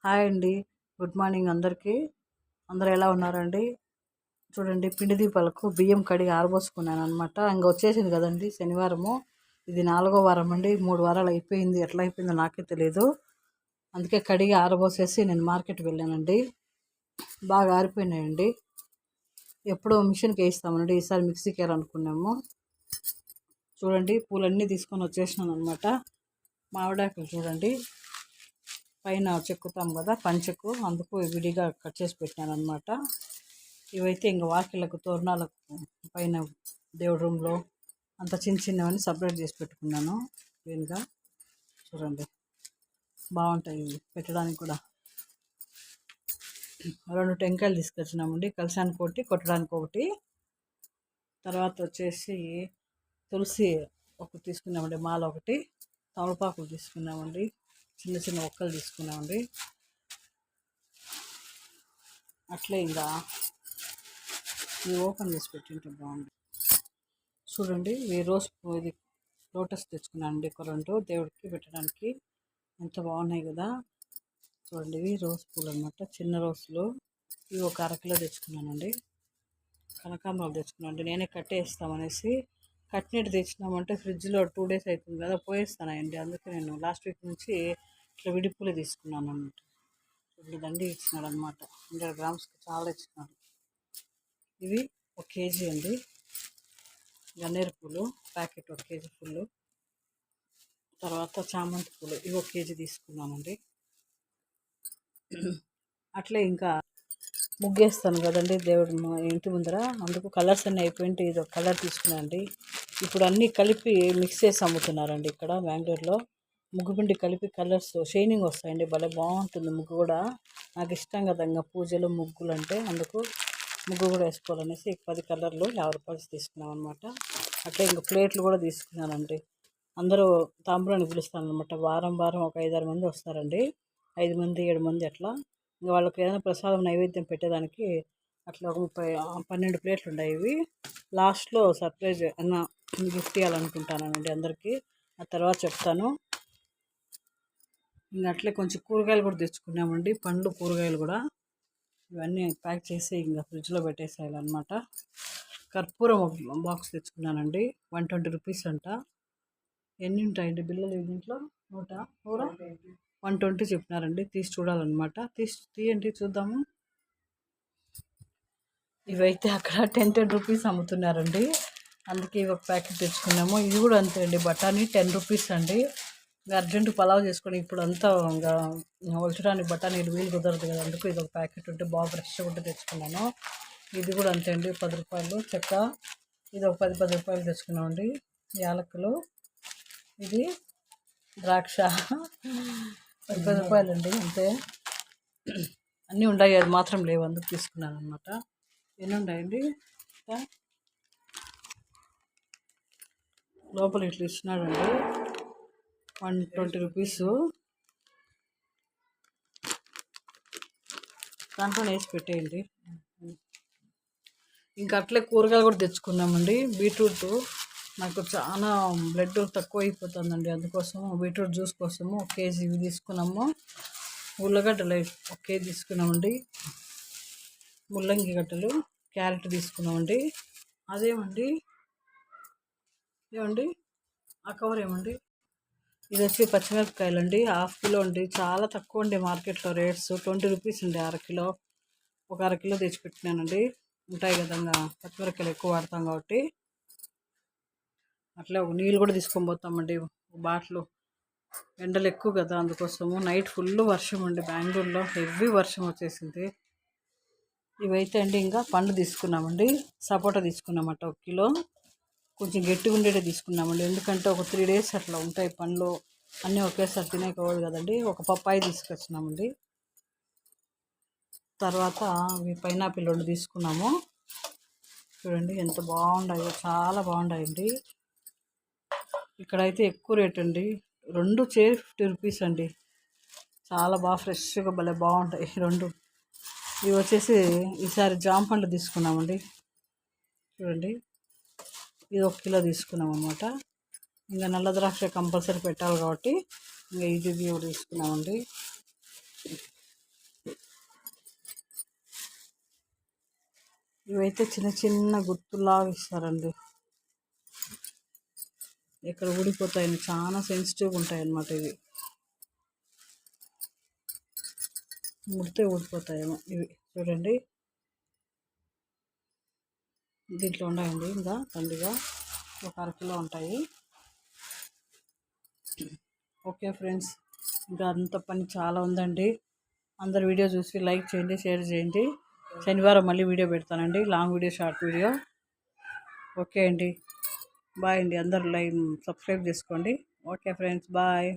Hi అండి. Good morning అందరికీ. అందరూ ఎలా ఉన్నారండి? చూడండి, పిండి దీపాలకు బియ్యం కడిగి ఆరబోసుకున్నాను అనమాట. ఇంక వచ్చేసింది కదండి శనివారము. ఇది 4వ వారం అండి. 3 వారాలు అయిపోయింది. ఎట్లా అయిపోయిందో నాకే తెలియదు. అందుకే కడిగి ఆరబోసేసి నేను మార్కెట్కి వెళ్ళానండి. బాగా ఆరిపోయినాయండి. ఎప్పుడో మిషన్కి వేయిస్తామండి, ఈసారి మిక్సీకి వేయాలనుకున్నాము. చూడండి, పూలన్నీ తీసుకొని వచ్చేసినాను అనమాట. మామిడాకులు చూడండి, పైన చెక్కుతాం కదా పంచెకు, అందుకు విడిగా కట్ చేసి పెట్టాను అనమాట. ఇవైతే ఇంకా వాకిళ్ళకు తోరణాలకు పైన దేవుడి రూమ్లో అంత చిన్న చిన్నవన్నీ సపరేట్ చేసి పెట్టుకున్నాను క్లీన్గా. చూడండి, బాగుంటాయి పెట్టడానికి కూడా. 2 టెంకాయలు తీసుకొచ్చినామండి, కలశానికి ఒకటి, కొట్టడానికి ఒకటి. తర్వాత వచ్చేసి తులసి ఒకటి తీసుకున్నామండి, మాల ఒకటి. తమలపాకులు తీసుకున్నామండి, చిన్న చిన్న ఒక్కలు తీసుకున్నామండి. అట్లే ఇంకా ఇది ఓపెన్ చేసి పెట్టింటే బాగుంది. చూడండి, ఇది లోటస్ తెచ్చుకున్నానండి, ఒక 2 దేవుడికి పెట్టడానికి. ఎంత బాగున్నాయి కదా. చూడండి, ఇవి రోజ్ పూలు అనమాట, చిన్న రోజులు. ఇవి ఒక 1/2 కిలో తెచ్చుకున్నానండి. కనకాంబరాలు తెచ్చుకున్నానండి, నేనే కట్టేస్తామనేసి. కట్టినట్టు తెచ్చినామంటే ఫ్రిడ్జ్లో 2 డేస్ అవుతుంది కదా, పోయేస్తానండి. అందుకే నేను లాస్ట్ వీక్ నుంచి ఇట్లా విడిపూలే తీసుకున్నాను అన్నమాట. దండి ఇచ్చినాడు అనమాట, 100 గ్రామ్స్కి చాలా ఇచ్చినాడు. ఇవి 1 కేజీ అండి, గన్నేరు పూలు ప్యాకెట్ 1 కేజీ ఫుల్. తర్వాత చామంతి పూలు ఇవి 1 కేజీ తీసుకున్నామండి. అట్లే ఇంకా ముగ్గేస్తాను కదండి దేవుడు ఇంటి ముందర, అందుకు కలర్స్ అన్నీ అయిపోయింటే ఇది ఒక కలర్ తీసుకున్నానండి. ఇప్పుడు అన్నీ కలిపి మిక్స్ చేసి అమ్ముతున్నారండి ఇక్కడ బెంగళూరులో. ముగ్గు పిండి కలిపి కలర్స్ షైనింగ్ వస్తాయండి, భలే బాగుంటుంది ముగ్గు కూడా. నాకు ఇష్టం కదా ఇంకా పూజలు ముగ్గులు అంటే, అందుకు ముగ్గు కూడా వేసుకోవాలనేసి 10 కలర్లు 50 రూపాయలు తీసుకున్నాం అనమాట. అట్లే ఇంకా ప్లేట్లు కూడా తీసుకున్నానండి. అందరూ తాంబూలాన్ని పిలుస్తాను అనమాట. వారం వారం ఒక 5-6 మంది వస్తారండి, 5 మంది 7 మంది అట్లా. ఇంకా వాళ్ళకి ఏదైనా ప్రసాదం నైవేద్యం పెట్టేదానికి అట్లా ఒక 12 ప్లేట్లు ఉన్నాయి. ఇవి లాస్ట్లో సర్ప్రైజ్ అన్న గిఫ్ట్ ఇవ్వాలనుకుంటానండి అందరికీ, ఆ తర్వాత చెప్తాను. ఇంకా అట్లే కొంచెం కూరగాయలు కూడా తెచ్చుకున్నామండి, పండ్లు కూరగాయలు కూడా. ఇవన్నీ ప్యాక్ చేసి ఇంకా ఫ్రిడ్జ్లో పెట్టేసేయాలన్నమాట. కర్పూరం ఒక బాక్స్ తెచ్చుకున్నానండి, 120 రూపీస్ అంట. ఎన్ని ఉంటాయండి బిల్లలు దీంట్లో? 120 చెప్పినారండి. తీసి చూడాలన్నమాట. తీయండి చూద్దాము. ఇవైతే అక్కడ 10 రూపీస్ అమ్ముతున్నారండి, అందుకే ఇవి ఒక ప్యాకెట్ తెచ్చుకున్నాము. ఇది కూడా అంతే అండి, బఠానీ 10 రూపీస్ అండి. ఇంకా అర్జెంట్ పలావ్ చేసుకొని ఇప్పుడు అంతా ఇంకా ఒలచడానికి బఠానీలు వీలు కుదరదు కదా, అందుకు ఇది ఒక ప్యాకెట్ ఉంటే బాగా ఫ్రెష్గా ఉంటే తెచ్చుకున్నాను. ఇది కూడా అంతే అండి, 10 రూపాయలు. చెక్క ఇది ఒక 10 రూపాయలు తెచ్చుకున్నామండి. యాలకులు, ఇది ద్రాక్ష 10 రూపాయలండి అంతే. అన్నీ ఉన్నాయి, అది మాత్రం లేవు, అందుకు తీసుకున్నాను అనమాట. ఎన్ని ఉన్నాయండి లోపల ఇట్లా ఇచ్చినాడండి, 120 రూపీస్. దాంట్లో వేసి పెట్టేయండి. ఇంకా అట్లే కూరగాయలు కూడా తెచ్చుకున్నామండి. బీట్రూట్ నాకు చాలా బ్లడ్ తక్కువ అయిపోతుందండి, అందుకోసం బీట్రూట్ జ్యూస్ కోసము 1 కేజీ ఇవి తీసుకున్నాము. ఉల్లగడ్డలు 1 కేజీ తీసుకున్నామండి. ముల్లంగి గడ్డలు, క్యారెట్ తీసుకున్నామండి. అదేమండి ఏమండి ఆ కవర్ ఏమండి? ఇది వచ్చి పచ్చిమిరపకాయలు అండి, 1/2 కిలో అండి. చాలా తక్కువ అండి మార్కెట్లో రేట్స్, 20 రూపీస్ అండి 1/2 కిలో. ఒక 1/2 కిలో తెచ్చిపెట్టినానండి, ఉంటాయి కదా ఇంకా పచ్చిమిరపకాయలు ఎక్కువ వాడతాం కాబట్టి. అట్లే ఒక నీళ్ళు కూడా తీసుకొని పోతామండి, బాటిల్. ఎండలు ఎక్కువ కదా, అందుకోసము. నైట్ ఫుల్ వర్షం అండి బెంగళూరులో, హెవీ వర్షం వచ్చేసింది. ఇవైతే అండి ఇంకా పండు తీసుకున్నామండి, సపోటా తీసుకున్నామంట 1 కిలో. కొంచెం గట్టిగా ఉండేటే తీసుకున్నామండి, ఎందుకంటే ఒక 3 డేస్ అట్లా ఉంటాయి పండ్లు, అన్నీ ఒకేసారి తినేకపోదు కదండి. ఒక పప్పాయి తీసుకొచ్చినామండి. తర్వాత పైనాపిల్ 2 తీసుకున్నాము. చూడండి ఎంత బాగున్నాయో, చాలా బాగున్నాయండి. ఇక్కడైతే ఎక్కువ రేట్ అండి, 2 చైర్ 50 రూపీస్ అండి. చాలా బాగా ఫ్రెష్గా భలే బాగుంటాయి 2. ఇవి వచ్చేసి ఈసారి జామ పండ్లు తీసుకున్నామండి. చూడండి, ఇది 1 కిలో తీసుకున్నాం అనమాట. ఇంకా నల్ల ద్రాక్ష కంపల్సరీ పెట్టాలి కాబట్టి ఇంకా ఇది తీసుకున్నామండి. ఇవైతే చిన్న చిన్న గుర్తులాగా ఇస్తారండి. ఇక్కడ ఊడిపోతాయని చాలా సెన్సిటివ్గా ఉంటాయి అన్నమాట. ఇవి ముడితే ఊడిపోతాయేమో. ఇవి చూడండి, దీంట్లో ఉన్నాయండి ఇంకా తండ్రిగా ఒక అరకిలో ఉంటాయి. ఓకే ఫ్రెండ్స్, ఇంకా అంత పని చాలా ఉందండి. అందరు వీడియో చూసి లైక్ చేయండి, షేర్ చేయండి. శనివారం మళ్ళీ వీడియో పెడతానండి, long video, short video. Okay అండి, బాయ్ అండి. అందరు సబ్స్క్రైబ్ చేసుకోండి. Okay friends, bye.